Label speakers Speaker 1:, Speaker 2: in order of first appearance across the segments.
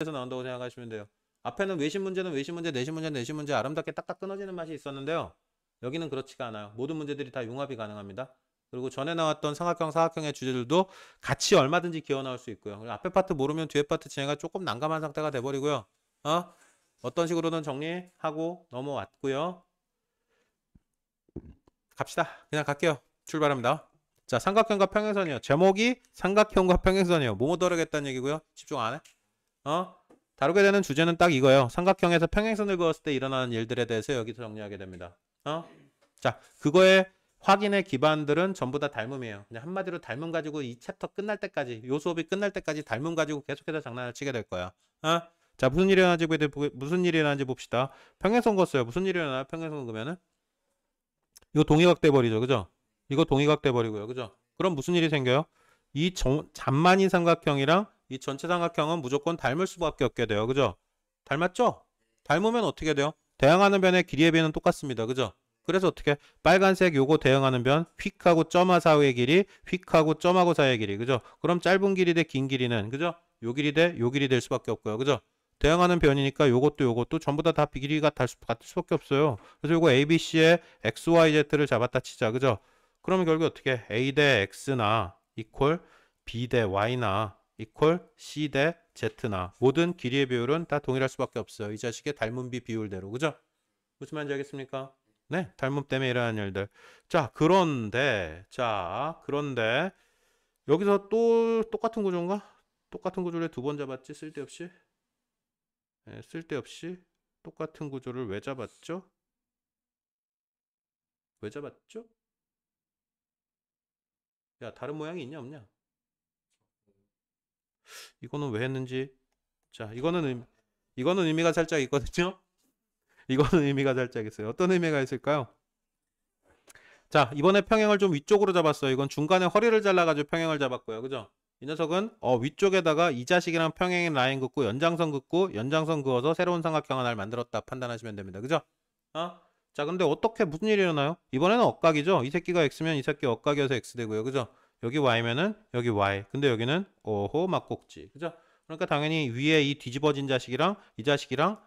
Speaker 1: 에서 나온다고 생각하시면 돼요. 앞에는 외신 문제는 외신 문제, 내신 문제는 내신 문제 아름답게 딱딱 끊어지는 맛이 있었는데요. 여기는 그렇지가 않아요. 모든 문제들이 다 융합이 가능합니다. 그리고 전에 나왔던 삼각형, 사각형의 주제들도 같이 얼마든지 기어 나올 수 있고요. 앞에 파트 모르면 뒤에 파트 진행가 조금 난감한 상태가 돼버리고요. 어떤 식으로든 정리하고 넘어왔고요. 갑시다. 그냥 갈게요. 출발합니다. 자, 삼각형과 평행선이요. 제목이 삼각형과 평행선이요. 뭐뭐 다루겠다는 얘기고요. 집중 안 해? 다루게 되는 주제는 딱 이거예요. 삼각형에서 평행선을 그었을 때 일어나는 일들에 대해서 여기서 정리하게 됩니다. 자, 그거의 확인의 기반들은 전부 다 닮음이에요. 그냥 한마디로 닮음 가지고 이 챕터 끝날 때까지, 요 수업이 끝날 때까지 닮음 가지고 계속해서 장난을 치게 될 거야. 자, 무슨 일이 일어나는지 봅시다. 평행선 그었어요. 무슨 일이 일어나요? 평행선 그으면은 이거 동의각 돼버리죠. 그죠? 이거 동의각 돼버리고요. 그죠? 그럼 무슨 일이 생겨요? 이 잔만인 삼각형이랑 이 전체 삼각형은 무조건 닮을 수밖에 없게 돼요. 그죠? 닮았죠? 닮으면 어떻게 돼요? 대응하는 변의 길이의 변은 똑같습니다. 그죠? 그래서 어떻게 빨간색 요거 대응하는 변 휙하고 점하 사이의 길이 휙하고 점하고 사이의 길이 그죠? 그럼 짧은 길이 대 긴 길이는 그죠? 요 길이 대 요 길이 될 수밖에 없고요. 그죠? 대응하는 변이니까 요것도 전부 다 길이가 같을 수밖에 없어요. 그래서 요거 ABC의 XYZ를 잡았다 치자. 그죠? 그러면 결국 어떻게 A 대 X나 이퀄 B 대 Y나 이퀄 C 대 Z나 모든 길이의 비율은 다 동일할 수밖에 없어요. 이 자식의 닮음비 비율대로. 그죠? 무슨 말인지 알겠습니까? 네, 닮음 때문에 일어나는 일들. 그런데 여기서 또 똑같은 구조인가? 똑같은 구조를 두 번 잡았지? 쓸데없이? 네, 쓸데없이 똑같은 구조를 왜 잡았죠? 왜 잡았죠? 야, 다른 모양이 있냐 없냐? 이거는 왜 했는지. 자, 이거는 의미가 살짝 있거든요. 이거는 의미가 살짝 있어요. 어떤 의미가 있을까요? 자, 이번에 평행을 좀 위쪽으로 잡았어요. 이건 중간에 허리를 잘라가지고 평행을 잡았고요. 그죠? 이 녀석은 위쪽에다가 이 자식이랑 평행인 라인 긋고 연장선 그어서 새로운 삼각형 하나를 만들었다 판단하시면 됩니다. 그죠? 자, 근데 어떻게 무슨 일이 일어나요? 이번에는 억각이죠. 이 새끼가 x면 이 새끼 억각이어서 x 되고요. 그죠? 여기 y면은 여기 y. 근데 여기는 오호 막꼭지. 그죠? 그러니까 당연히 위에 이 뒤집어진 자식이랑 이 자식이랑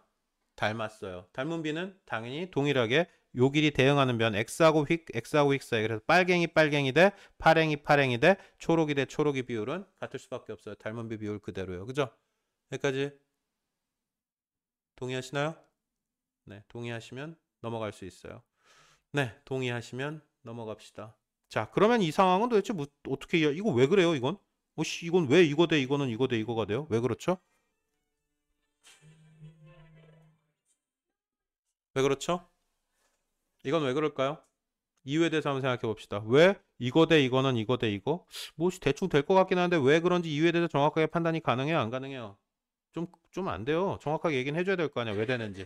Speaker 1: 닮았어요. 닮은 비는 당연히 동일하게 요 길이 대응하는 변 x하고 휙 사이. 그래서 빨갱이 대 파랭이 대 초록이 대 초록이 비율은 같을 수밖에 없어요. 닮은 비 비율 그대로요. 그죠? 여기까지 동의하시나요? 네, 동의하시면 넘어갈 수 있어요. 네, 동의하시면 넘어갑시다. 자, 그러면 이 상황은 도대체 어떻게 이거 왜 그래요? 이건 왜 이거 대 이거는 이거 대 이거가 돼요? 왜 그렇죠? 왜 그렇죠? 이건 왜 그럴까요? 이유에 대해서 한번 생각해 봅시다. 왜 이거 대 이거는 이거 대 이거? 뭐 대충 될 것 같긴 한데 왜 그런지 이유에 대해서 정확하게 판단이 가능해요? 안 가능해요? 좀 안 돼요. 정확하게 얘기는 해줘야 될 거 아니야. 왜 되는지.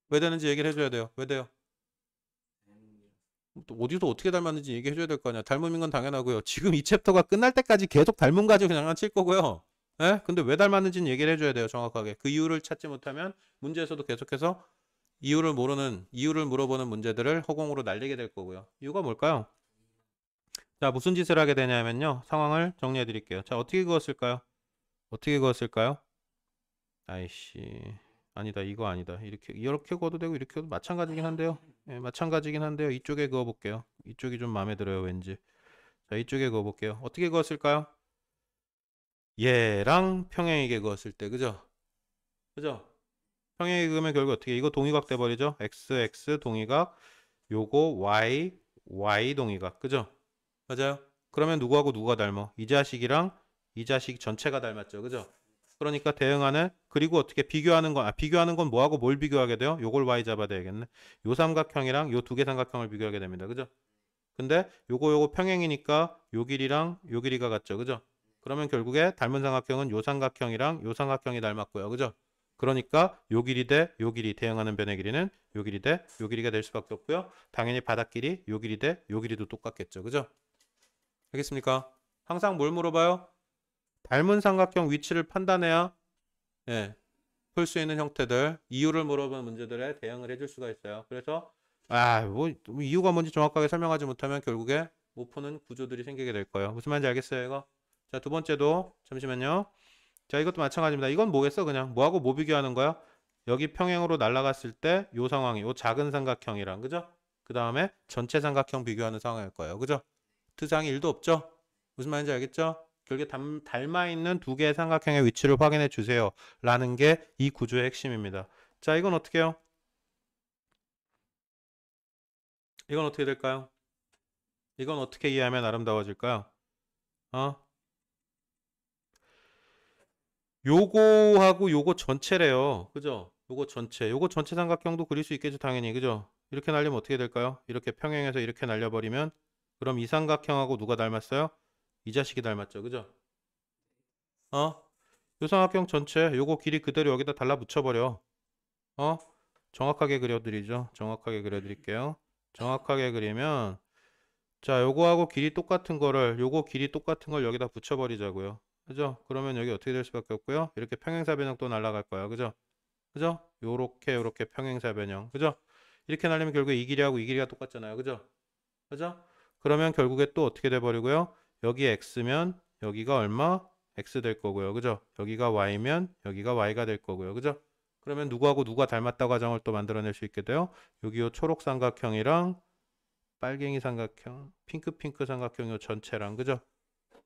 Speaker 1: 왜 되는지 얘기를 해줘야 돼요. 왜 돼요? 또 어디서 어떻게 닮았는지 얘기해줘야 될 거 아니야. 닮음인 건 당연하고요. 지금 이 챕터가 끝날 때까지 계속 닮음 가지고 그냥 장난칠 거고요. 예? 근데 왜 닮았는지는 얘기를 해줘야 돼요. 정확하게. 그 이유를 찾지 못하면 문제에서도 계속해서 이유를 물어보는 문제들을 허공으로 날리게 될 거고요. 이유가 뭘까요? 자, 무슨 짓을 하게 되냐면요. 상황을 정리해 드릴게요. 자, 어떻게 그었을까요? 어떻게 그었을까요? 아이씨. 아니다. 이거 아니다. 이렇게 그어도 되고, 이렇게 그어도 마찬가지긴 한데요. 예, 마찬가지긴 한데요. 이쪽에 그어 볼게요. 이쪽이 좀 마음에 들어요, 왠지. 자, 이쪽에 그어 볼게요. 어떻게 그었을까요? 얘랑 평행이게 그었을 때, 그죠? 그죠? 평행이게 그으면 결국 어떻게, 이거 동의각 돼버리죠? x 동의각, 요거 y 동의각, 그죠? 맞아요. 그러면 누구하고 누가 닮아? 이 자식이랑 이 자식 전체가 닮았죠. 그죠? 그러니까 대응하는 그리고 어떻게 비교하는 건 뭐하고 뭘 비교하게 돼요? 요걸 y 잡아야 되겠네. 요 삼각형이랑 요 두 개 삼각형을 비교하게 됩니다. 그죠? 근데 요거 평행이니까 요 길이랑 요 길이가 같죠. 그죠? 그러면 결국에 닮은 삼각형은 요 삼각형이랑 요 삼각형이 닮았고요. 그죠? 그러니까 요 길이 대 요 길이 대응하는 변의 길이는 요 길이 대 요 길이가 될 수밖에 없고요. 당연히 바닥 길이 요 길이 대 요 길이도 똑같겠죠. 그죠? 알겠습니까? 항상 뭘 물어봐요? 닮은 삼각형 위치를 판단해야 예, 풀 수 있는 형태들, 이유를 물어보는 문제들에 대응을 해줄 수가 있어요. 그래서 뭐 이유가 뭔지 정확하게 설명하지 못하면 결국에 못 푸는 구조들이 생기게 될 거예요. 무슨 말인지 알겠어요, 이거? 자, 두 번째도 잠시만요. 자, 이것도 마찬가지입니다. 이건 뭐겠어? 그냥 뭐하고 뭐 비교하는 거야? 여기 평행으로 날아갔을 때 요 상황이 요 작은 삼각형이랑 그죠? 그 다음에 전체 삼각형 비교하는 상황일 거예요. 그죠? 특이사항이 1도 없죠? 무슨 말인지 알겠죠? 결국에 닮아 있는 두 개의 삼각형의 위치를 확인해 주세요. 라는 게 이 구조의 핵심입니다. 자, 이건 어떻게 해요? 이건 어떻게 될까요? 이건 어떻게 이해하면 아름다워질까요? 어? 요거하고 요거 전체래요. 그죠? 요거 전체. 요거 전체 삼각형도 그릴 수 있겠죠, 당연히. 그죠? 이렇게 날리면 어떻게 될까요? 이렇게 평행해서 이렇게 날려버리면 그럼 이 삼각형하고 누가 닮았어요? 이 자식이 닮았죠. 그죠? 어? 요 삼각형 전체 요거 길이 그대로 여기다 달라붙여버려. 어? 정확하게 그려드리죠. 정확하게 그려드릴게요. 정확하게 그리면 자, 요거하고 길이 똑같은 거를 요거 길이 똑같은 걸 여기다 붙여버리자고요. 그죠? 그러면 여기 어떻게 될 수밖에 없고요. 이렇게 평행사 변형 또 날아갈 거야. 그죠? 그죠? 요렇게 평행사 변형. 그죠? 이렇게 날리면 결국에 이 길이하고 이 길이가 똑같잖아요. 그죠? 그죠? 그러면 결국에 또 어떻게 돼 버리고요. 여기 x면 여기가 얼마? x 될 거고요. 그죠? 여기가 y면 여기가 y가 될 거고요. 그죠? 그러면 누구하고 누가 닮았다고 가정을 또 만들어낼 수 있게 돼요. 여기 요 초록 삼각형이랑 빨갱이 삼각형, 핑크 삼각형 요 전체랑 그죠?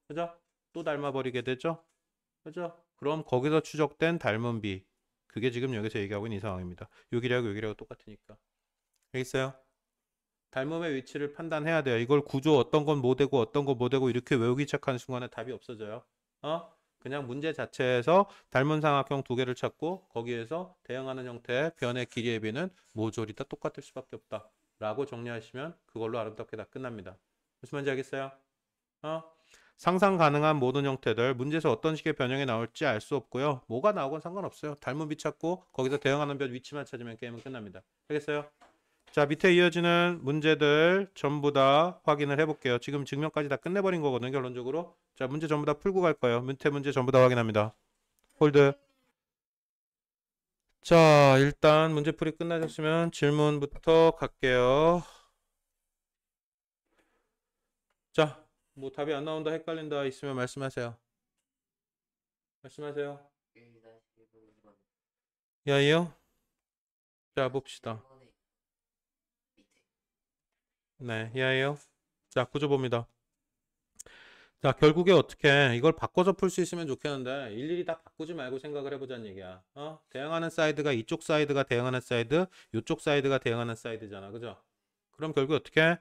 Speaker 1: 그죠? 또 닮아버리게 되죠? 그죠? 그럼 거기서 추적된 닮은 비 그게 지금 여기서 얘기하고 있는 이 상황입니다. 여기라고 여기라고 똑같으니까. 알겠어요? 닮음의 위치를 판단해야 돼요. 이걸 구조 어떤 건 뭐 되고 어떤 건 뭐 되고 이렇게 외우기 시작하는 순간에 답이 없어져요. 그냥 문제 자체에서 닮은 삼각형 두 개를 찾고 거기에서 대응하는 형태의 변의 길이의 비는 모조리 다 똑같을 수밖에 없다. 라고 정리하시면 그걸로 아름답게 다 끝납니다. 무슨 말인지 알겠어요? 어? 상상 가능한 모든 형태들 문제에서 어떤 식의 변형이 나올지 알 수 없고요. 뭐가 나오건 상관없어요. 닮은 비 찾고 거기서 대응하는 변 위치만 찾으면 게임은 끝납니다. 알겠어요? 자, 밑에 이어지는 문제들 전부 다 확인을 해볼게요. 지금 증명까지 다 끝내버린 거거든요, 결론적으로. 자, 문제 전부 다 풀고 갈 거예요. 밑에 문제 전부 다 확인합니다. 홀드. 자, 일단 문제풀이 끝나셨으면 질문부터 갈게요. 자, 뭐 답이 안 나온다, 헷갈린다 있으면 말씀하세요. 말씀하세요. 야이요? 자, 봅시다. 네, 야이요. 자, 구조 봅니다. 자, 결국에 어떻게 이걸 바꿔서 풀 수 있으면 좋겠는데 일일이 다 바꾸지 말고 생각을 해보자는 얘기야. 대응하는 사이드가 이쪽 사이드가 대응하는 사이드, 이쪽 사이드가 대응하는 사이드잖아. 그죠? 그럼 결국에 어떻게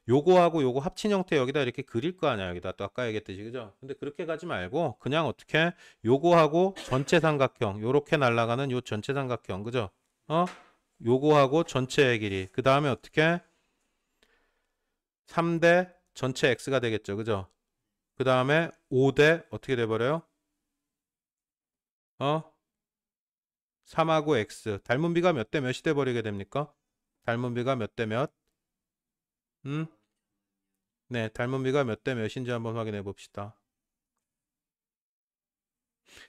Speaker 1: 요거하고 요거 합친 형태 여기다 이렇게 그릴 거 아니야. 여기다 또 아까 얘기했듯이. 그죠? 근데 그렇게 가지 말고 그냥 어떻게 요거하고 전체 삼각형 요렇게 날아가는 요 전체 삼각형. 그죠? 어? 요거하고 전체의 길이. 그 다음에 어떻게 3대 전체 x가 되겠죠. 그죠? 그 다음에 5대 어떻게 돼버려요? 3하고 x. 닮은 비가 몇 대 몇이 돼버리게 됩니까? 닮은 비가 몇 대 몇? 네, 닮은 비가 몇 대 몇인지 한번 확인해 봅시다.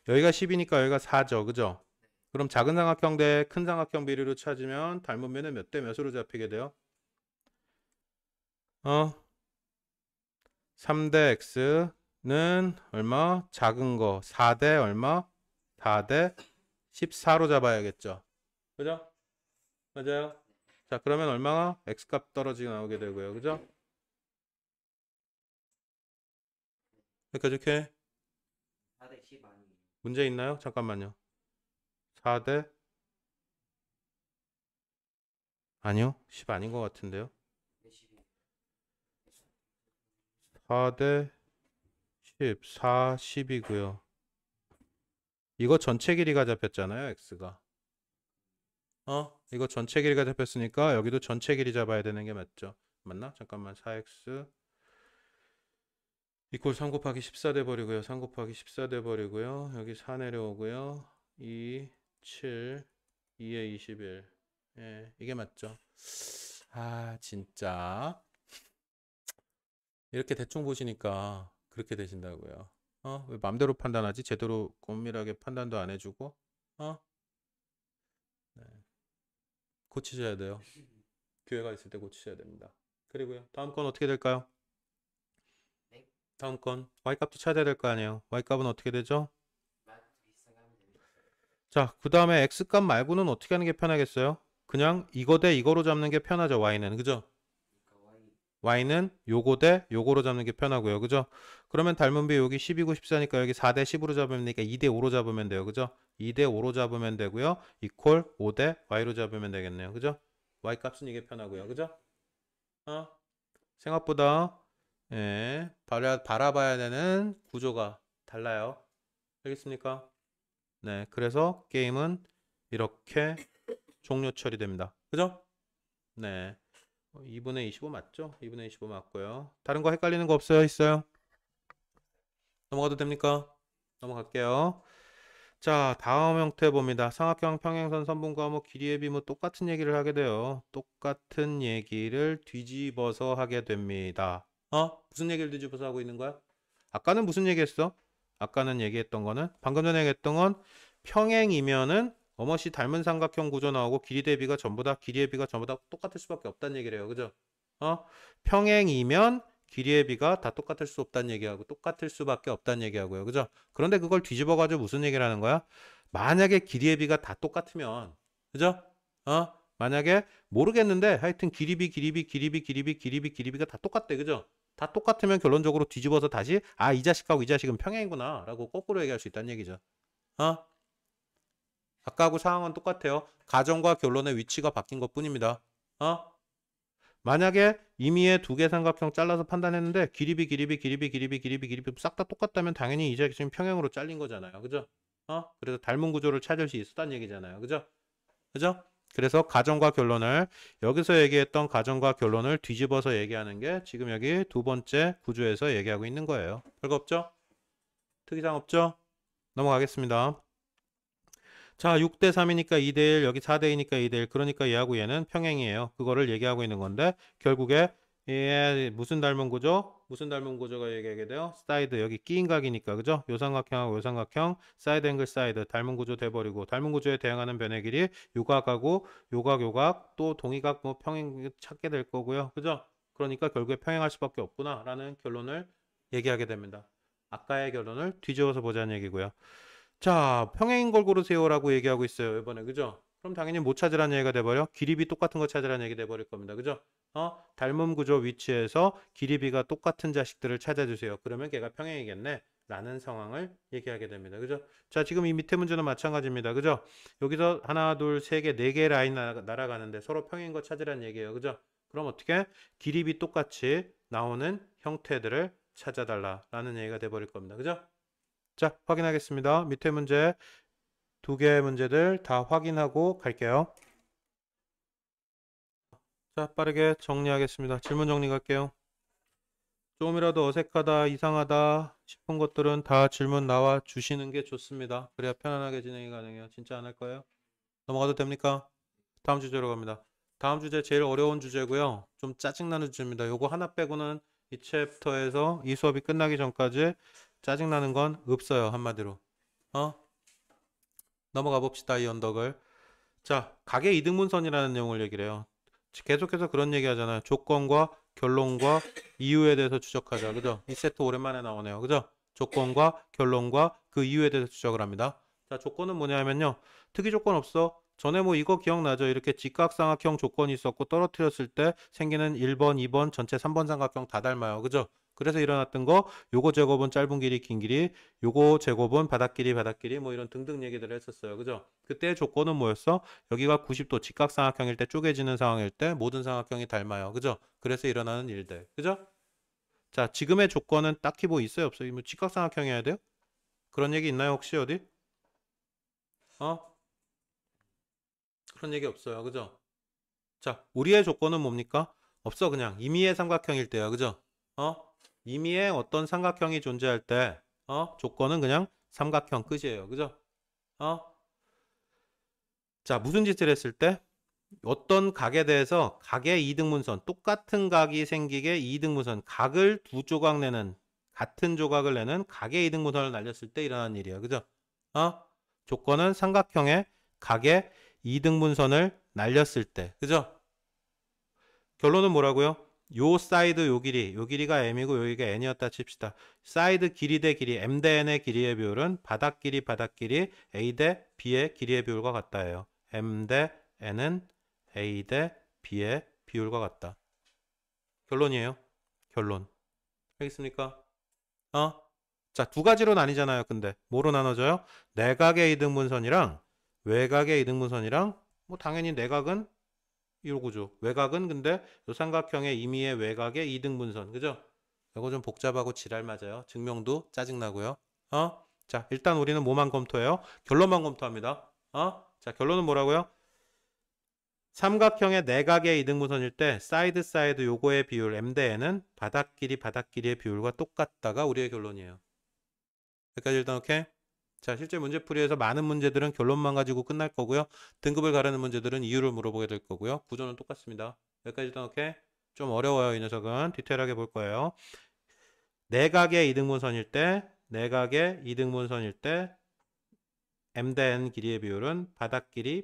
Speaker 1: 여기가 10이니까 여기가 4죠. 그죠? 그럼 작은 삼각형 대 큰 삼각형 비례로 찾으면 닮은 비는 몇 대 몇으로 잡히게 돼요? 3대 x는 얼마? 작은 거. 4대 얼마? 4대 14로 잡아야겠죠. 그죠? 맞아요. 자, 그러면 얼마가? x값 떨어지게 나오게 되고요. 그죠? 여기까지 이렇게
Speaker 2: 4대 10 아니에요.
Speaker 1: 문제 있나요? 잠깐만요. 4대 아니요. 10 아닌 것 같은데요. 4대 10, 4, 10이고요. 이거 전체 길이가 잡혔잖아요. x가. 이거 전체 길이가 잡혔으니까 여기도 전체 길이 잡아야 되는 게 맞죠. 맞나? 잠깐만. 4x 이퀄 3 곱하기 14 돼버리고요. 3 곱하기 14 돼버리고요. 여기 4 내려오고요. 2, 7, 2에 21. 예, 이게 맞죠. 아, 진짜. 이렇게 대충 보시니까 그렇게 되신다고요. 왜 맘대로 판단하지? 제대로 엄밀하게 판단도 안 해주고. 어? 네. 고치셔야 돼요. 기회가 있을 때 고치셔야 됩니다. 그리고요. 다음 건 어떻게 될까요?
Speaker 2: 네?
Speaker 1: 다음 건 y값도 찾아야 될 거 아니에요. y값은 어떻게 되죠? 자, 그 다음에 x값 말고는 어떻게 하는 게 편하겠어요? 그냥 이거 대 이거로 잡는 게 편하죠, y는. 그죠?
Speaker 2: 그러니까
Speaker 1: y는 요거 대 요거로 잡는 게 편하고요. 그죠? 그러면 닮은 비 여기 12고 14니까 여기 4 대 10으로 잡으면 되니까 2 대 5로 잡으면 돼요. 그죠? 2 대 5로 잡으면 되고요. 이퀄 5 대 y로 잡으면 되겠네요. 그죠? y 값은 이게 편하고요. 그죠? 생각보다 바라봐야 되는 구조가 달라요. 알겠습니까? 네, 그래서 게임은 이렇게 종료 처리됩니다. 그죠? 네. 2분의 25 맞죠? 2분의 25 맞고요. 다른 거 헷갈리는 거 없어요? 있어요? 넘어가도 됩니까? 넘어갈게요. 자, 다음 형태 봅니다. 삼각형 평행선 선분과 뭐 길이의 비 뭐 똑같은 얘기를 하게 돼요. 똑같은 얘기를 뒤집어서 하게 됩니다. 무슨 얘기를 뒤집어서 하고 있는 거야? 아까는 무슨 얘기했어? 아까는 얘기했던 거는 방금 전에 얘기했던 건 평행이면은 어머씨 닮은 삼각형 구조 나오고 길이 대비가 전부 다 길이의 비가 전부 다 똑같을 수밖에 없다는 얘기를 해요. 그죠? 평행이면 길이의 비가 다 똑같을 수 없다는 얘기하고 똑같을 수밖에 없다는 얘기하고요. 그죠? 그런데 그걸 뒤집어 가지고 무슨 얘기를 하는 거야? 만약에 길이의 비가 다 똑같으면 그죠? 만약에 모르겠는데 하여튼 길이비가 다 똑같대. 그죠? 다 똑같으면 결론적으로 뒤집어서 다시 이 자식하고 이 자식은 평행이구나 라고 거꾸로 얘기할 수 있다는 얘기죠. 아까하고 상황은 똑같아요. 가정과 결론의 위치가 바뀐 것 뿐입니다. 만약에 임의의 두 개 삼각형 잘라서 판단했는데 길이비 싹 다 똑같다면 당연히 이 자식은 평행으로 잘린 거잖아요. 그죠? 그래서 닮은 구조를 찾을 수 있었다는 얘기잖아요. 그죠? 그죠? 그래서 가정과 결론을 여기서 얘기했던 가정과 결론을 뒤집어서 얘기하는 게 지금 여기 두 번째 구조에서 얘기하고 있는 거예요. 별거 없죠? 특이사항 없죠? 넘어가겠습니다. 자, 6대 3이니까 2대 1, 여기 4대 2니까 2대 1. 그러니까 얘하고 얘는 평행이에요. 그거를 얘기하고 있는 건데 결국에 얘 무슨 닮은 구조? 무슨 닮은 구조가 얘기하게 돼요? 사이드 여기 끼인 각이니까 그죠? 요 삼각형하고 요 삼각형 사이드 앵글 사이드 닮은 구조 돼버리고 닮은 구조에 대응하는 변의 길이 요각하고 요각 또 동의각 뭐 평행 찾게 될 거고요. 그죠? 그러니까 결국에 평행할 수밖에 없구나라는 결론을 얘기하게 됩니다. 아까의 결론을 뒤집어서 보자는 얘기고요. 자, 평행인 걸 고르세요라고 얘기하고 있어요. 이번에. 그죠? 그럼 당연히 못 찾으라는 얘기가 돼버려. 길이비 똑같은 거 찾으라는 얘기 돼버릴 겁니다. 그죠? 닮음 구조 위치에서 길이비가 똑같은 자식들을 찾아주세요. 그러면 걔가 평행이겠네. 라는 상황을 얘기하게 됩니다. 그죠? 자, 지금 이 밑에 문제는 마찬가지입니다. 그죠? 여기서 하나, 둘, 세 개, 네 개 라인 날아가는데 서로 평행인 거 찾으라는 얘기예요. 그죠? 그럼 어떻게? 길이비 똑같이 나오는 형태들을 찾아달라라는 얘기가 돼버릴 겁니다. 그죠? 자, 확인하겠습니다. 밑에 문제 두 개의 문제들 다 확인하고 갈게요. 자, 빠르게 정리하겠습니다. 질문 정리 갈게요. 조금이라도 어색하다, 이상하다 싶은 것들은 다 질문 나와 주시는 게 좋습니다. 그래야 편안하게 진행이 가능해요. 진짜 안 할 거예요? 넘어가도 됩니까? 다음 주제로 갑니다. 다음 주제 제일 어려운 주제고요. 좀 짜증나는 주제입니다. 요거 하나 빼고는 이 챕터에서 이 수업이 끝나기 전까지 짜증나는 건 없어요. 한마디로. 넘어가 봅시다. 이 언덕을. 자, 가계 이등분선이라는 내용을 얘기를 해요. 계속해서 그런 얘기 하잖아요. 조건과 결론과 이유에 대해서 추적하자. 그죠? 이 세트 오랜만에 나오네요. 그죠? 조건과 결론과 그 이유에 대해서 추적을 합니다. 자, 조건은 뭐냐면요. 특이 조건 없어. 전에 뭐 이거 기억나죠? 이렇게 직각삼각형 조건이 있었고 떨어뜨렸을 때 생기는 1번, 2번, 전체 3번 삼각형 다 닮아요. 그죠? 그래서 일어났던 거 요거 제곱은 짧은 길이 긴 길이 요거 제곱은 바닥 길이 뭐 이런 등등 얘기들을 했었어요. 그죠? 그때 조건은 뭐였어? 여기가 90도 직각삼각형일 때 쪼개지는 상황일 때 모든 삼각형이 닮아요. 그죠? 그래서 일어나는 일들. 그죠? 자, 지금의 조건은 딱히 뭐 있어요? 없어요? 뭐 직각삼각형이어야 돼요? 그런 얘기 있나요? 혹시 어디? 그런 얘기 없어요. 그죠? 자, 우리의 조건은 뭡니까? 없어. 그냥 임의의 삼각형일 때야. 그죠? 임의의 어떤 삼각형이 존재할 때 조건은 그냥 삼각형 끝이에요. 그죠? 자, 무슨 짓을 했을 때 어떤 각에 대해서 각의 이등분선 똑같은 각이 생기게 이등분선 각을 두 조각 내는 같은 조각을 내는 각의 이등분선을 날렸을 때 일어나는 일이야. 그죠? 조건은 삼각형의 각의 이등분선을 날렸을 때. 그죠? 결론은 뭐라고요? 요 사이드 요 길이가 m이고 여기가 n이었다 칩시다. 사이드 길이 대 길이, m 대 n의 길이의 비율은 바닥 길이 a 대 b의 길이의 비율과 같다예요. m 대 n은 a 대 b의 비율과 같다. 결론이에요. 결론. 알겠습니까? 자, 두 가지로 나뉘잖아요. 근데 뭐로 나눠져요? 내각의 이등분선이랑 외각의 이등분선이랑 뭐 당연히 내각은 이러고죠. 외곽은 근데 요 삼각형의 임의의 외곽의 이등분선. 그죠? 이거 좀 복잡하고 지랄 맞아요. 증명도 짜증나고요. 자, 일단 우리는 뭐만 검토해요? 결론만 검토합니다. 자, 결론은 뭐라고요? 삼각형의 내각의 이등분선일 때 사이드 요거의 비율 m 대 n은 바닥 길이의 비율과 똑같다가 우리의 결론이에요. 여기까지 일단 오케이? 자, 실제 문제풀이에서 많은 문제들은 결론만 가지고 끝날 거고요. 등급을 가르는 문제들은 이유를 물어보게 될 거고요. 구조는 똑같습니다. 여기까지 일단 오케이? 좀 어려워요. 이 녀석은. 디테일하게 볼 거예요. 내각의 이등분선일 때 m 대 n 길이의 비율은 바닥 길이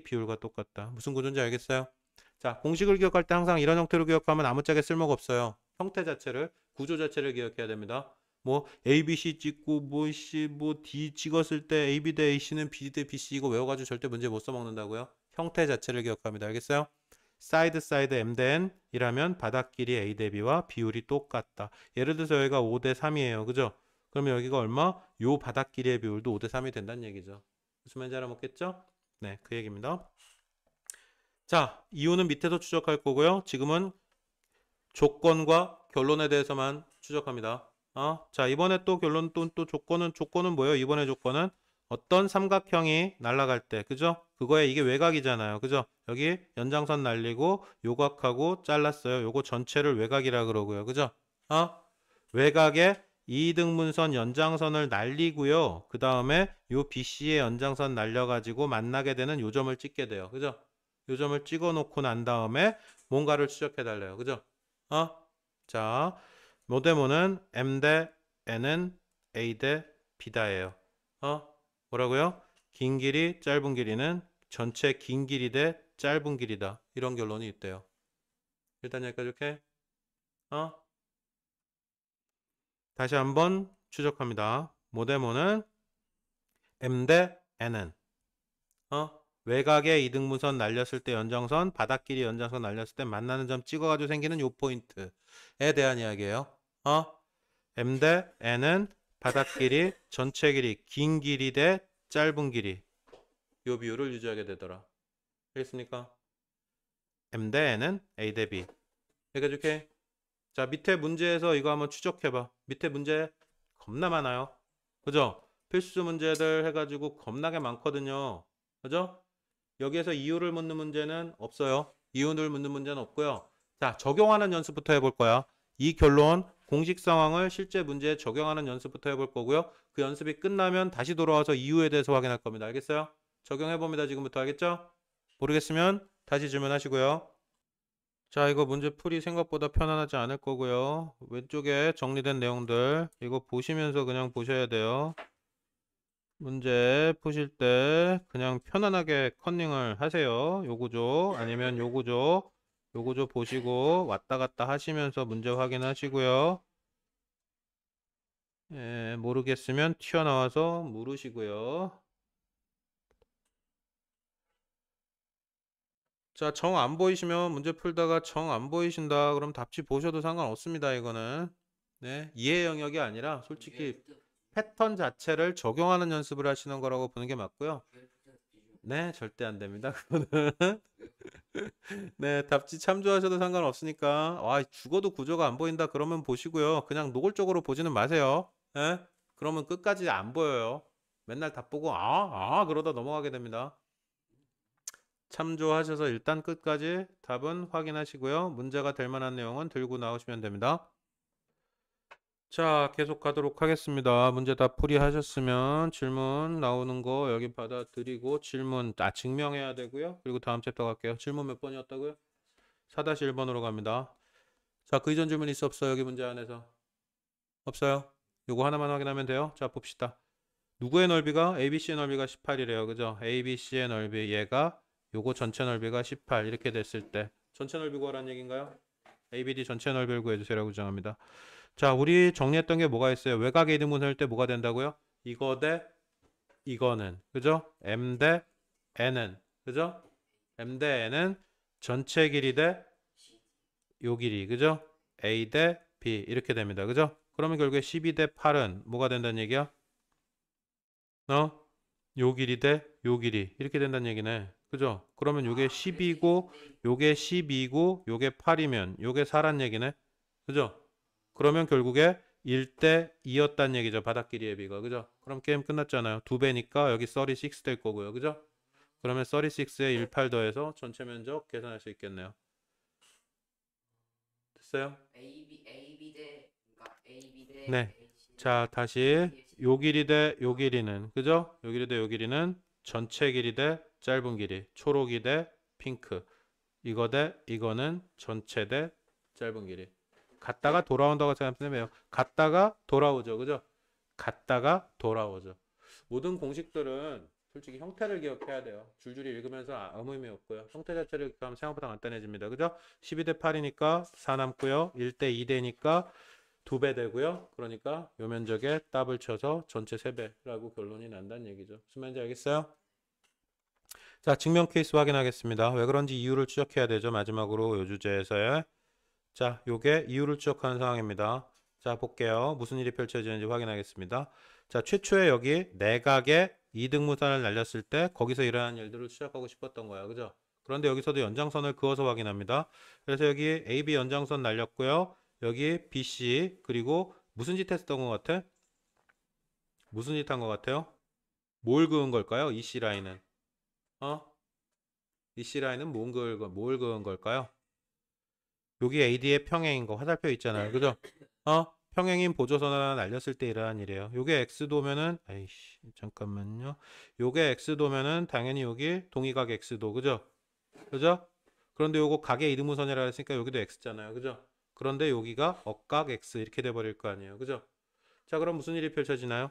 Speaker 1: 비율과 똑같다. 무슨 구조인지 알겠어요? 자, 공식을 기억할 때 항상 이런 형태로 기억하면 아무짝에 쓸모가 없어요. 형태 자체를, 구조 자체를 기억해야 됩니다. 뭐 A, B, C 찍고 뭐 C, 뭐 D 찍었을 때 A, B 대 A, C는 B 대 B, C 이거 외워가지고 절대 문제 못 써먹는다고요. 형태 자체를 기억합니다. 알겠어요? 사이드 M 대 N 이라면 바닥 길이 A 대 B와 비율이 똑같다. 예를 들어서 여기가 5 대 3이에요. 그죠? 그러면 여기가 얼마? 요 바닥 길이의 비율도 5 대 3이 된다는 얘기죠. 무슨 말인지 알아먹겠죠? 네, 그 얘기입니다. 자, 이유는 밑에서 추적할 거고요. 지금은 조건과 결론에 대해서만 추적합니다. 자, 이번에 또 결론 또 조건은 뭐예요? 이번에 조건은 어떤 삼각형이 날아갈 때, 그죠? 그거에 이게 외곽이잖아요. 그죠? 여기 연장선 날리고 요각하고 잘랐어요. 요거 전체를 외곽이라 그러고요. 그죠? 외곽에 이등분선 연장선을 날리고요. 그 다음에 요 BC의 연장선 날려가지고 만나게 되는 요 점을 찍게 돼요. 그죠? 요 점을 찍어 놓고 난 다음에 뭔가를 추적해 달래요. 그죠? 자, 모데모는 M 대 N은 A 대 B다예요. 뭐라고요? 긴 길이, 짧은 길이는 전체 긴 길이 대 짧은 길이다. 이런 결론이 있대요. 일단 여기까지 이렇게. 다시 한번 추적합니다. 모데모는 M 대 N은 외곽에 이등분선 날렸을 때 연장선, 바닥길이 연장선 날렸을 때 만나는 점 찍어가지고 생기는 요 포인트에 대한 이야기예요. M 대 N은 바닥길이, 전체 길이, 긴 길이 대 짧은 길이 요 비율을 유지하게 되더라. 알겠습니까? M 대 N은 A 대 B. 여기까지 오케이? 자, 밑에 문제에서 이거 한번 추적해봐. 밑에 문제 겁나 많아요. 그죠? 필수 문제들 해가지고 겁나게 많거든요. 그죠? 여기에서 이유를 묻는 문제는 없어요. 이유를 묻는 문제는 없고요. 자, 적용하는 연습부터 해볼 거야. 이 결론, 공식 상황을 실제 문제에 적용하는 연습부터 해볼 거고요. 그 연습이 끝나면 다시 돌아와서 이유에 대해서 확인할 겁니다. 알겠어요? 적용해봅니다. 지금부터 알겠죠? 모르겠으면 다시 질문하시고요. 자, 이거 문제 풀이 생각보다 편안하지 않을 거고요. 왼쪽에 정리된 내용들 이거 보시면서 그냥 보셔야 돼요. 문제 푸실 때 그냥 편안하게 컨닝을 하세요. 요 구조 아니면 요 구조 보시고 왔다 갔다 하시면서 문제 확인하시고요. 예, 모르겠으면 튀어나와서 물으시고요. 자, 정 안 보이시면 문제 풀다가 정 안 보이신다 그럼 답지 보셔도 상관없습니다. 이거는 네, 이해 영역이 아니라 솔직히 패턴 자체를 적용하는 연습을 하시는 거라고 보는 게 맞고요. 네, 절대 안 됩니다. 그거는 네, 답지 참조하셔도 상관없으니까 죽어도 구조가 안 보인다 그러면 보시고요. 그냥 노골적으로 보지는 마세요. 예? 그러면 끝까지 안 보여요. 맨날 답 보고 그러다 넘어가게 됩니다. 참조하셔서 일단 끝까지 답은 확인하시고요. 문제가 될 만한 내용은 들고 나오시면 됩니다. 자, 계속 가도록 하겠습니다. 문제 다 풀이하셨으면 질문 나오는 거 여기 받아드리고 질문 증명해야 되고요. 그리고 다음 챕터 갈게요. 질문 몇 번이었다고요? 4-1번으로 갑니다. 자, 그 이전 질문 있어 없어요? 여기 문제 안에서? 없어요? 요거 하나만 확인하면 돼요. 자, 봅시다. 누구의 넓이가? ABC의 넓이가 18이래요. 그죠? ABC의 넓이 얘가 요거 전체 넓이가 18 이렇게 됐을 때 전체 넓이 구하라는 얘기인가요? ABD 전체 넓이를 구해주세요라고 주장합니다. 자, 우리 정리했던 게 뭐가 있어요? 외곽의 이등분선일 때 뭐가 된다고요? 이거 대 이거는, 그죠? M 대 N은, 그죠? M 대 N은 전체 길이 대 요 길이, 그죠? A 대 B 이렇게 됩니다, 그죠? 그러면 결국에 12 대 8은 뭐가 된다는 얘기야? 요 길이 대 요 길이 이렇게 된다는 얘기네, 그죠? 그러면 요게 12고 요게 12고 요게 8이면 요게 4란 얘기네, 그죠? 그러면 결국에 1대 2였단 얘기죠. 바닥끼리의 비가. 그죠? 그럼 게임 끝났잖아요. 2배니까 여기 36 될 거고요. 그죠? 그러면 36에 18 더해서 전체 면적 계산할 수 있겠네요. 됐어요?
Speaker 2: AB 대 그러니까 AB 대
Speaker 1: 네.
Speaker 2: AC
Speaker 1: 자, 다시 요 길이 대 요 길이는, 그죠? 요 길이 대 요 길이는 전체 길이 대 짧은 길이. 초록이 대 핑크. 이거 대 이거는 전체 대 짧은 길이. 갔다가 돌아온다고 생각하면 갔다가 돌아오죠. 그죠? 갔다가 돌아오죠. 모든 공식들은 솔직히 형태를 기억해야 돼요. 줄줄이 읽으면서 아무 의미 없고요. 형태 자체를 기억하면 생각보다 간단해집니다. 그죠? 12대 8이니까 4 남고요. 1대 2대니까 2배 되고요. 그러니까 요 면적에 더블 쳐서 전체 3배라고 결론이 난다는 얘기죠. 무슨 말인지 알겠어요? 자, 증명 케이스 확인하겠습니다. 왜 그런지 이유를 추적해야 되죠. 마지막으로 요 주제에서의. 자, 요게 이유를 추적하는 상황입니다. 자, 볼게요. 무슨 일이 펼쳐지는지 확인하겠습니다. 자, 최초에 여기 내각의 이등분선을 날렸을 때 거기서 일어난 일들을 추적하고 싶었던 거야. 그죠? 그런데 여기서도 연장선을 그어서 확인합니다. 그래서 여기 AB 연장선 날렸고요. 여기 BC 그리고 무슨 짓 했었던 것 같아? 무슨 짓 한 것 같아요? 뭘 그은 걸까요? EC 라인은. EC 라인은 뭘 그은 걸까요? 여기 AD의 평행인 거 화살표 있잖아요. 그죠? 평행인 보조선 하나 날렸을 때 일어난 일이에요. 요게 X도면은, 아이씨, 잠깐만요. 요게 X도면은 당연히 여기 동의각 X도, 그죠? 그죠? 그런데 요거 각의 이등분선이라 했으니까 여기도 X잖아요. 그죠? 그런데 여기가 억각 X 이렇게 돼버릴 거 아니에요. 그죠? 자, 그럼 무슨 일이 펼쳐지나요?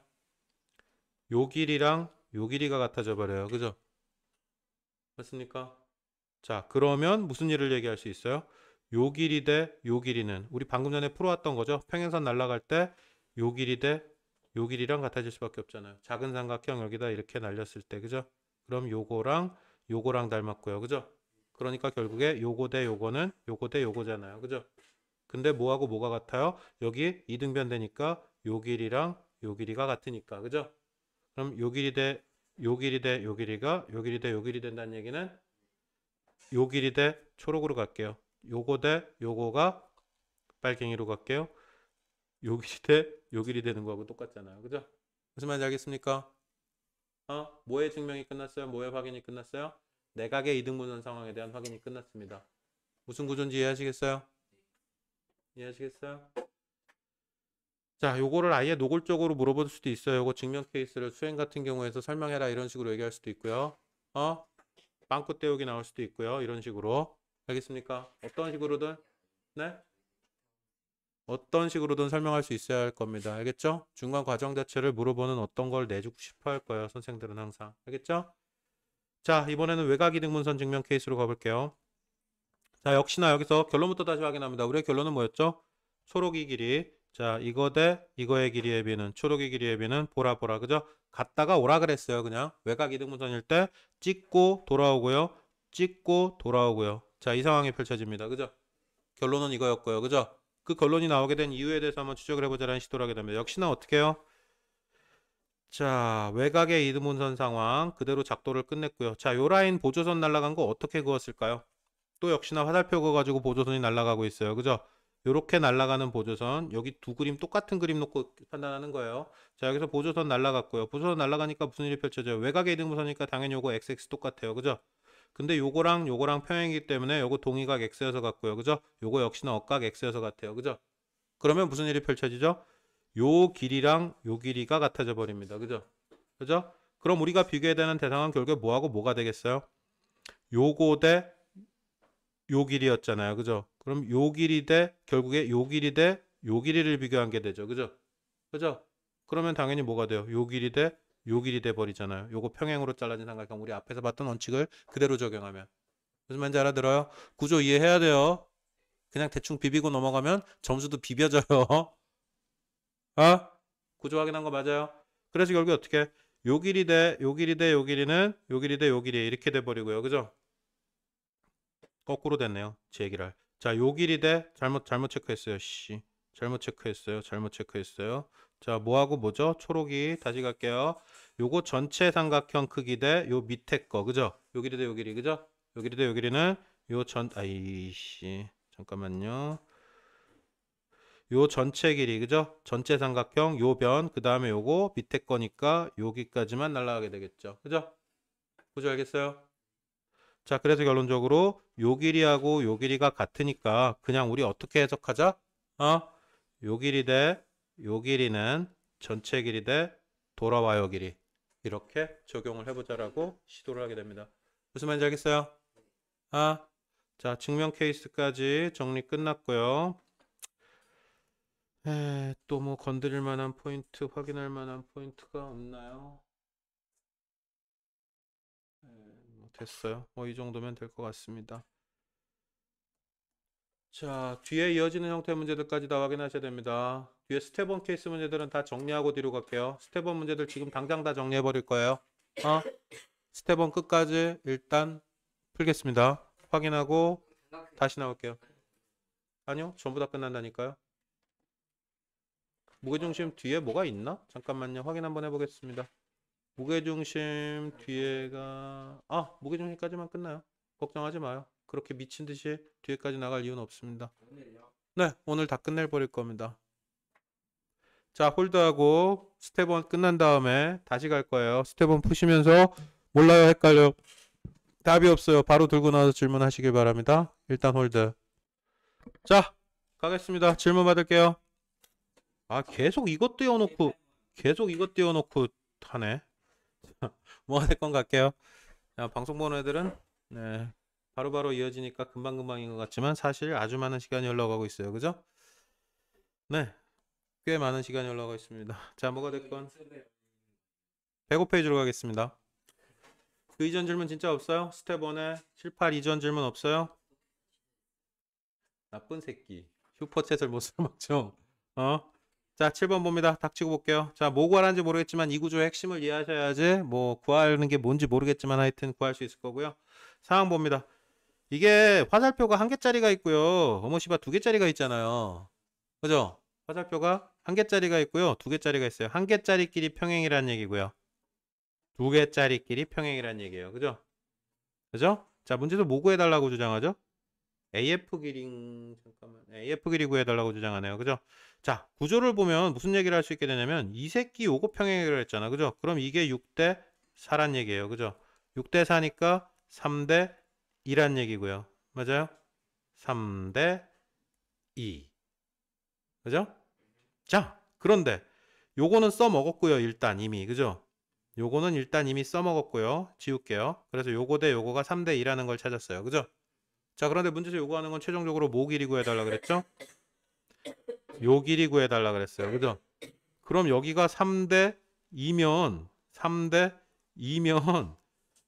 Speaker 1: 요 길이랑 요 길이가 같아져 버려요. 그죠? 맞습니까? 자, 그러면 무슨 일을 얘기할 수 있어요? 요 길이 대 요 길이는 우리 방금 전에 풀어왔던 거죠. 평행선 날아갈 때 요 길이 대 요 길이랑 같아질 수밖에 없잖아요. 작은 삼각형 여기다 이렇게 날렸을 때, 그죠? 그럼 요거랑 닮았고요. 그죠? 그러니까 결국에 요거 대 요거는 요거 대 요거잖아요. 그죠? 근데 뭐하고 뭐가 같아요? 여기 이등변 되니까 요 길이랑 요 길이가 같으니까. 그죠? 그럼 요 길이 대 요 길이 대 요 길이가 요 길이 대 요 길이 된다는 얘기는 요 길이 대 초록으로 갈게요. 요거 대 요거가 빨갱이로 갈게요. 요 길이 대 요 길이 되는 거하고 똑같잖아요. 그죠? 무슨 말인지 알겠습니까? 뭐의 증명이 끝났어요? 뭐의 확인이 끝났어요? 내각의 이등분선 상황에 대한 확인이 끝났습니다. 무슨 구조인지 이해하시겠어요? 이해하시겠어요? 자, 요거를 아예 노골적으로 물어볼 수도 있어요. 요거 증명 케이스를 수행 같은 경우에서 설명해라 이런 식으로 얘기할 수도 있고요. 빵꾸 때우기 나올 수도 있고요. 이런 식으로. 알겠습니까? 어떤 식으로든, 네? 어떤 식으로든 설명할 수 있어야 할 겁니다. 알겠죠? 중간 과정 자체를 물어보는 어떤 걸 내주고 싶어 할 거예요. 선생들은 항상. 알겠죠? 자, 이번에는 외곽이등분선 증명 케이스로 가볼게요. 자, 역시나 여기서 결론부터 다시 확인합니다. 우리의 결론은 뭐였죠? 초록이 길이. 자, 이거 대 이거의 길이의 비는 초록이 길이의 비는 보라. 그죠? 갔다가 오라 그랬어요. 그냥 외곽 이등분선일 때 찍고 돌아오고요. 찍고 돌아오고요. 자, 이 상황이 펼쳐집니다. 그죠? 결론은 이거였고요. 그죠? 그 결론이 나오게 된 이유에 대해서 한번 추적을 해보자라는 시도를 하게 됩니다. 역시나 어떻게 해요? 자, 외곽의 이등분선 상황 그대로 작도를 끝냈고요. 자, 요 라인 보조선 날아간 거 어떻게 그었을까요? 또 역시나 화살표 그어가지고 보조선이 날아가고 있어요. 그죠? 요렇게 날아가는 보조선 여기 두 그림 똑같은 그림 놓고 판단하는 거예요. 자, 여기서 보조선 날아갔고요. 보조선 날아가니까 무슨 일이 펼쳐져요? 외곽의 이등분선이니까 당연히 요거 XX 똑같아요. 그죠? 근데 요거랑 평행이기 때문에 요거 동의각 X여서 같고요. 그죠? 요거 역시나 억각 X여서 같아요. 그죠? 그러면 무슨 일이 펼쳐지죠? 요 길이랑 요 길이가 같아져 버립니다. 그죠? 그죠? 그럼 우리가 비교해야 되는 대상은 결국에 뭐하고 뭐가 되겠어요? 요거 대 요 길이였잖아요. 그죠? 그럼 요 길이 대 결국에 요 길이 대 요 길이를 비교한 게 되죠. 그죠? 그죠? 그러면 당연히 뭐가 돼요? 요 길이 대 요 길이 돼 버리잖아요. 요거 평행으로 잘라진 삼각형 우리 앞에서 봤던 원칙을 그대로 적용하면 무슨 말인지 알아들어요? 구조 이해해야 돼요. 그냥 대충 비비고 넘어가면 점수도 비벼져요. 어? 구조 확인한 거 맞아요? 그래서 결국 어떻게 해? 요 길이 대 요 길이 대 요 길이는 요 길이 대 요 길이 이렇게 돼 버리고요. 그죠? 거꾸로 됐네요. 제 얘기를. 자, 요 길이 대 잘못 체크했어요. 씨. 잘못 체크했어요. 잘못 체크했어요. 자, 뭐하고 뭐죠? 초록이 다시 갈게요. 요거 전체 삼각형 크기 대 요 밑에 거. 그죠? 요 길이 대 요 길이. 그죠? 요 길이 대 요 길이는 요 전 아이씨. 잠깐만요. 요 전체 길이. 그죠? 전체 삼각형 요 변. 그다음에 요거 밑에 거니까 여기까지만 날아가게 되겠죠. 그죠? 그죠? 알겠어요? 자, 그래서 결론적으로 요 길이하고 요 길이가 같으니까 그냥 우리 어떻게 해석하자? 요 길이 대 요 길이는 전체 길이 대 돌아와요 길이. 이렇게 적용을 해보자라고 시도를 하게 됩니다. 무슨 말인지 알겠어요? 자, 증명 케이스까지 정리 끝났고요. 또 뭐 건드릴 만한 포인트, 확인할 만한 포인트가 없나요? 됐어요. 뭐 이 정도면 될 것 같습니다. 자, 뒤에 이어지는 형태의 문제들까지 다 확인하셔야 됩니다. 뒤에 스텝 1 케이스 문제들은 다 정리하고 뒤로 갈게요. 스텝 1 문제들 지금 당장 다 정리해 버릴 거예요. 스텝 1 끝까지 일단 풀겠습니다. 확인하고 다시 나올게요. 아니요, 전부 다 끝난다니까요. 무게중심 뒤에 뭐가 있나? 잠깐만요. 확인 한번 해보겠습니다. 무게중심 뒤에가 무게중심까지만 끝나요. 걱정하지 마요. 그렇게 미친 듯이 뒤에까지 나갈 이유는 없습니다. 네, 오늘 다 끝낼 버릴 겁니다. 자, 홀드하고 스텝 1 끝난 다음에 다시 갈 거예요. 스텝 1 푸시면서 몰라요, 헷갈려. 답이 없어요. 바로 들고 나와서 질문하시길 바랍니다. 일단 홀드. 자, 가겠습니다. 질문 받을게요. 계속 이것 띄워놓고 하네. 뭐가 될 건 갈게요. 자, 방송 보는 애들은 네, 바로바로 이어지니까 금방금방인 것 같지만 사실 아주 많은 시간이 흘러가고 있어요. 그죠? 네, 꽤 많은 시간이 흘러가고 있습니다. 자, 뭐가 됐건 105페이지로 가겠습니다. 그 이전 질문 진짜 없어요? 스텝 1에 7, 8 이전 질문 없어요? 나쁜 새끼. 슈퍼챗을 못 써먹죠? 자, 7번 봅니다. 닥치고 볼게요. 자, 뭐 구하는지 모르겠지만 이 구조의 핵심을 이해하셔야지 뭐 구하는 게 뭔지 모르겠지만 하여튼 구할 수 있을 거고요. 상황 봅니다. 이게 화살표가 한 개짜리가 있고요. 어머씨바 두 개짜리가 있잖아요. 그죠? 화살표가 한 개짜리가 있고요. 두 개짜리가 있어요. 한 개짜리끼리 평행이라는 얘기고요. 두 개짜리끼리 평행이라는 얘기예요. 그죠? 그죠? 자, 문제도 뭐 구해달라고 주장하죠? AF 길이 구해달라고 주장하네요. 그죠? 자, 구조를 보면 무슨 얘기를 할 수 있게 되냐면 이 새끼 요거 평행이라고 했잖아. 그죠? 그럼 이게 6대 4란 얘기예요. 그죠? 6대 4니까 3대 2란 얘기고요. 맞아요? 3대 2. 그죠? 자, 그런데 요거는 써먹었고요. 일단 이미. 그죠? 요거는 일단 이미 써먹었고요. 지울게요. 그래서 요거 대 요거가 3대 2라는 걸 찾았어요. 그죠? 자, 그런데 문제에서 요구하는 건 최종적으로 뭐 길이 구해달라 그랬죠? 요 길이 구해달라 그랬어요. 그죠? 그럼 여기가 3대 2면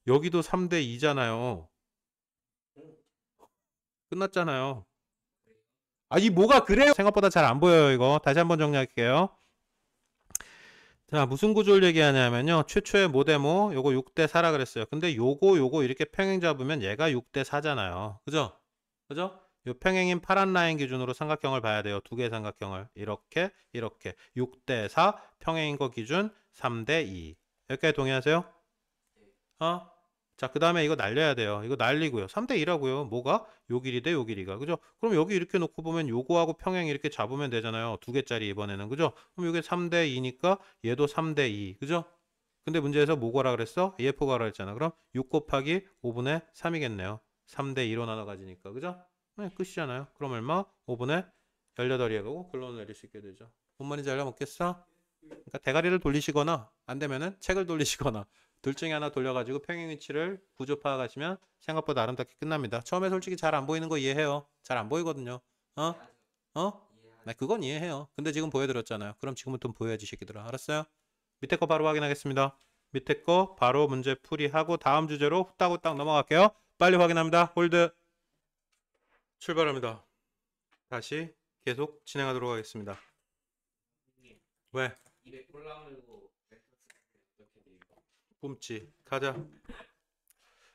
Speaker 1: 여기도 3대 2잖아요. 끝났잖아요. 이 뭐가 그래요? 생각보다 잘 안 보여요, 이거. 다시 한번 정리할게요. 자, 무슨 구조를 얘기하냐면요. 최초의 모데모 요거 6대 4라 그랬어요. 근데 요거 이렇게 평행 잡으면 얘가 6대 4잖아요. 그죠? 그죠? 요 평행인 파란 라인 기준으로 삼각형을 봐야 돼요. 두 개의 삼각형을. 이렇게 6대 4 평행인 거 기준 3대 2. 여기까지 동의하세요? 자, 그 다음에 이거 날려야 돼요. 이거 날리고요. 3대 2라고요. 뭐가? 요 길이 대 요 길이가. 그죠? 그럼 여기 이렇게 놓고 보면 요거하고 평행 이렇게 잡으면 되잖아요. 두 개짜리 이번에는. 그죠? 그럼 이게 3대 2니까 얘도 3대 2. 그죠? 근데 문제에서 뭐 구하라 그랬어? AF 구하라 그랬잖아. 그럼 6 곱하기 5분의 3이겠네요. 3대 2로 나눠 가지니까. 그죠? 네, 끝이잖아요. 그럼 얼마? 5분의 18이 하고 결론을 내릴 수 있게 되죠. 뭔 말인지 알려먹겠어? 그러니까 대가리를 돌리시거나 안 되면은 책을 돌리시거나 둘 중에 하나 돌려가지고 평행 위치를 구조 파악하시면 생각보다 아름답게 끝납니다. 처음에 솔직히 잘 안 보이는 거 이해해요. 잘 안 보이거든요. 네, 그건 이해해요. 근데 지금 보여드렸잖아요. 그럼 지금부터 보여야지 새끼들아. 알았어요? 밑에 거 바로 확인하겠습니다. 밑에 거 바로 문제 풀이하고 다음 주제로 후딱후딱 넘어갈게요. 빨리 확인합니다. 홀드. 출발합니다. 다시 계속 진행하도록 하겠습니다. 왜?
Speaker 2: 입에 콜라 물고 어떻게 돼요?
Speaker 1: 꿈치. 가자.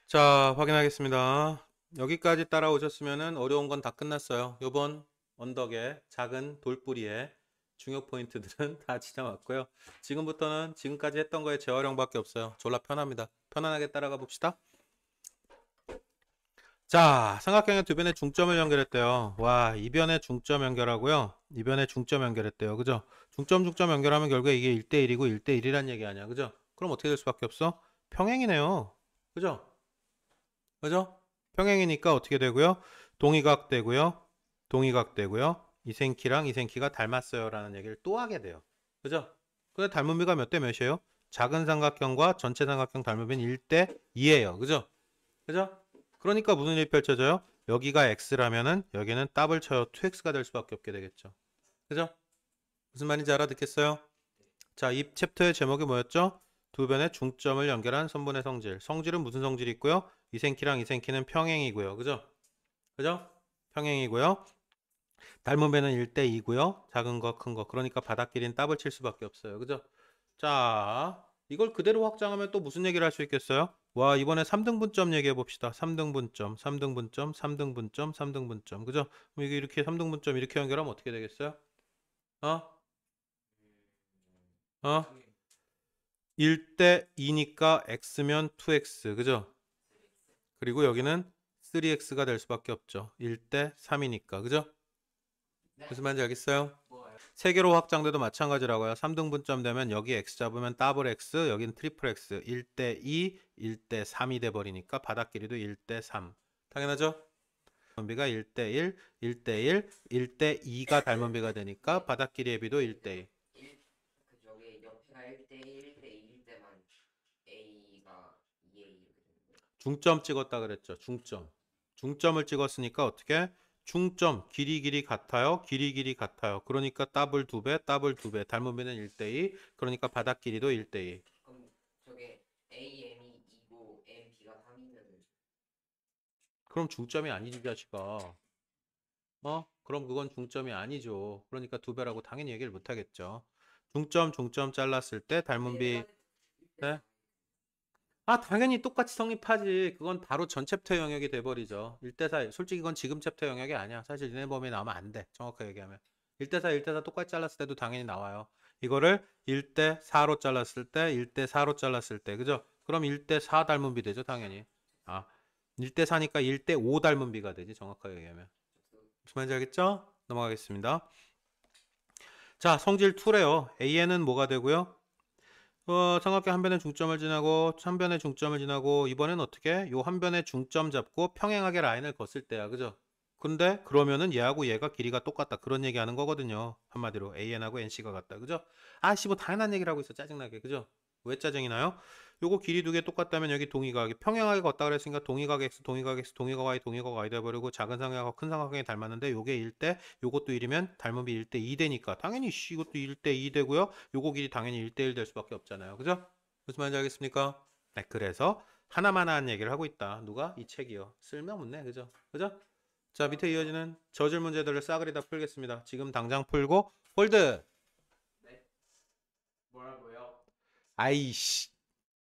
Speaker 1: 자, 확인하겠습니다. 여기까지 따라오셨으면은 어려운 건 다 끝났어요. 요번 언덕의 작은 돌뿌리의 중요 포인트들은 다 지나왔고요. 지금부터는 지금까지 했던 거에 재활용밖에 없어요. 졸라 편합니다. 편안하게 따라가 봅시다. 자, 삼각형의 두 변의 중점을 연결했대요. 와, 이 변의 중점 연결하고요. 이 변의 중점 연결했대요. 그죠? 중점 연결하면 결국에 이게 1대1이고 1대1이란 얘기 아니야. 그죠? 그럼 어떻게 될 수밖에 없어? 평행이네요. 그죠? 그죠? 평행이니까 어떻게 되고요? 동의각 되고요. 동의각 되고요. 이생키랑 이생키가 닮았어요. 라는 얘기를 또 하게 돼요. 그죠? 근데 닮은 비가 몇 대 몇이에요? 작은 삼각형과 전체 삼각형 닮은 비는 1대 2예요. 그죠? 그죠? 그러니까 무슨 일이 펼쳐져요? 여기가 x라면은 여기는 더블 쳐요. 2x가 될 수밖에 없게 되겠죠. 그죠? 무슨 말인지 알아듣겠어요? 자, 이 챕터의 제목이 뭐였죠? 두 변의 중점을 연결한 선분의 성질. 성질은 무슨 성질이 있고요? 이생키랑 이생키는 평행이고요. 그죠? 그죠? 평행이고요. 닮은 배는 1대 2고요. 작은 거, 큰 거. 그러니까 바닥끼리는 더블 칠 수밖에 없어요. 그죠? 자, 이걸 그대로 확장하면 또 무슨 얘기를 할 수 있겠어요? 와, 이번에 3등분점 얘기해 봅시다. 3등분점, 3등분점, 3등분점, 3등분점. 그죠? 그럼 이게 이렇게 3등분점 이렇게 연결하면 어떻게 되겠어요? 어? 어? 1대 2니까 x면 2x. 그죠? 그리고 여기는 3x가 될 수밖에 없죠. 1대 3이니까. 그죠?
Speaker 2: 네.
Speaker 1: 무슨 말인지 알겠어요?
Speaker 2: 뭐예요?
Speaker 1: 세 개로 확장돼도 마찬가지라고요. 3등분점 되면 여기 x 잡으면 더블 x, 여기는 트리플 x. 1대 2, 1대 3이 돼 버리니까 바닥끼리도 1대 3. 당연하죠? 닮은 비가 1대 1, 1대 1, 1대 2가 닮은 비가 되니까 바닥끼리의 비도 1대 2.
Speaker 2: 저기 옆에가 1대1, 1대2일 때만 A가 2A 이렇게 되는 거예요.
Speaker 1: 중점 찍었다 그랬죠. 중점. 중점을 찍었으니까 어떻게? 중점 길이 같아요. 길이 같아요. 그러니까 더블 2배, 더블 2배. 닮은 비는 1대 2. 그러니까 바닥 길이도 1대 2.
Speaker 2: 그럼 저게 AM이 2고 MB가 3이면은
Speaker 1: 그럼 중점이 아니지, 자식아. 어? 그럼 그건 중점이 아니죠. 그러니까 2배라고 당연히 얘기를 못 하겠죠. 중점 잘랐을 때 닮은 비. 네? 아, 당연히 똑같이 성립하지. 그건 바로 전 챕터 영역이 돼버리죠. 1대4. 솔직히 이건 지금 챕터 영역이 아니야. 사실 니네 범위에 나오면 안 돼. 정확하게 얘기하면. 1대4 똑같이 잘랐을 때도 당연히 나와요. 이거를 1대4로 잘랐을 때, 1대4로 잘랐을 때. 그죠? 그럼 1대4 닮은 비 되죠, 당연히. 아, 1대4니까 1대5 닮은 비가 되지, 정확하게 얘기하면. 무슨 말인지 알겠죠? 넘어가겠습니다. 자, 성질 2래요. AN은 뭐가 되고요? 삼각형 한 변의 중점을 지나고 한 변의 중점을 지나고 이번엔 어떻게? 요 한 변의 중점 잡고 평행하게 라인을 걷을 때야. 그죠? 근데 그러면은 얘하고 얘가 길이가 똑같다. 그런 얘기 하는 거거든요. 한마디로 AN하고 NC가 같다. 그죠? 아씨 뭐 당연한 얘기를 하고 있어. 짜증나게. 그죠? 왜 짜증이 나요? 요거 길이 두 개 똑같다면 여기 동의각이 평행하게 걷다 그랬으니까 동의각 X, 동의각 X, 동의각 Y, 동의각 Y 돼버리고 작은 삼각형하고 큰 삼각형이 닮았는데 요게 1대 요것도 1이면 닮은 비 1대 2 되니까 당연히 이것도 1대 2 되고요. 요거 길이 당연히 1대 1 될 수밖에 없잖아요. 그죠? 무슨 말인지 알겠습니까? 네, 그래서 하나만 한 얘기를 하고 있다. 누가? 이 책이요. 쓸모없네. 그죠? 그죠? 자, 밑에 이어지는 저질 문제들을 싸그리 다 풀겠습니다. 지금 당장 풀고 홀드.
Speaker 2: 네? 뭐라고요?
Speaker 1: 아이씨.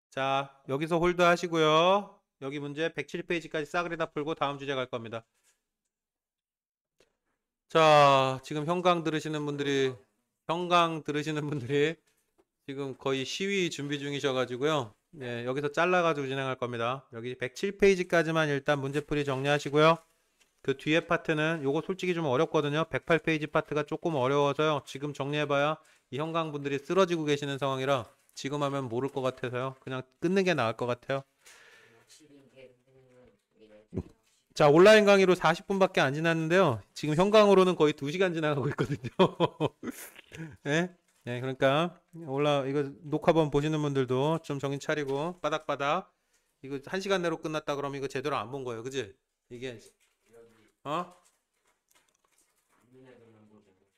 Speaker 1: 자, 여기서 홀드 하시고요. 여기 문제 107페이지까지 싸그리 다 풀고 다음 주제 갈 겁니다. 자, 지금 현강 들으시는 분들이 지금 거의 시위 준비 중이셔가지고요. 예, 여기서 잘라가지고 진행할 겁니다. 여기 107페이지까지만 일단 문제풀이 정리하시고요. 그 뒤에 파트는 요거 솔직히 좀 어렵거든요. 108페이지 파트가 조금 어려워서요. 지금 정리해봐야 이 현강 분들이 쓰러지고 계시는 상황이라 지금 하면 모를 것 같아서요. 그냥 끊는 게 나을 것 같아요. 자, 온라인 강의로 40분밖에 안 지났는데요. 지금 현강으로는 거의 2시간 지나가고 있거든요. 예? 네, 그러니까 이거 녹화본 보시는 분들도 좀 정신 차리고 바닥바닥 이거 1시간 내로 끝났다 그러면 이거 제대로 안 본 거예요. 그지? 이게 어?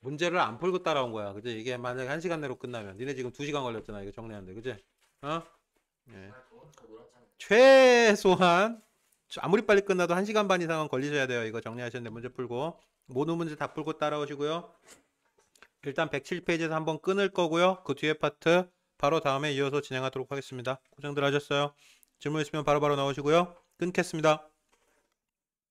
Speaker 1: 문제를 안 풀고 따라온 거야. 그지? 이게 만약에 1시간 내로 끝나면 니네 지금 2시간 걸렸잖아. 이거 정리하는데. 그지? 어? 예. 최소한 아무리 빨리 끝나도 1시간 반 이상은 걸리셔야 돼요. 이거 정리하셨는데 문제 풀고. 모든 문제 다 풀고 따라오시고요. 일단 107페이지에서 한번 끊을 거고요. 그 뒤에 파트 바로 다음에 이어서 진행하도록 하겠습니다. 고생들 하셨어요. 질문 있으면 바로바로 나오시고요. 끊겠습니다.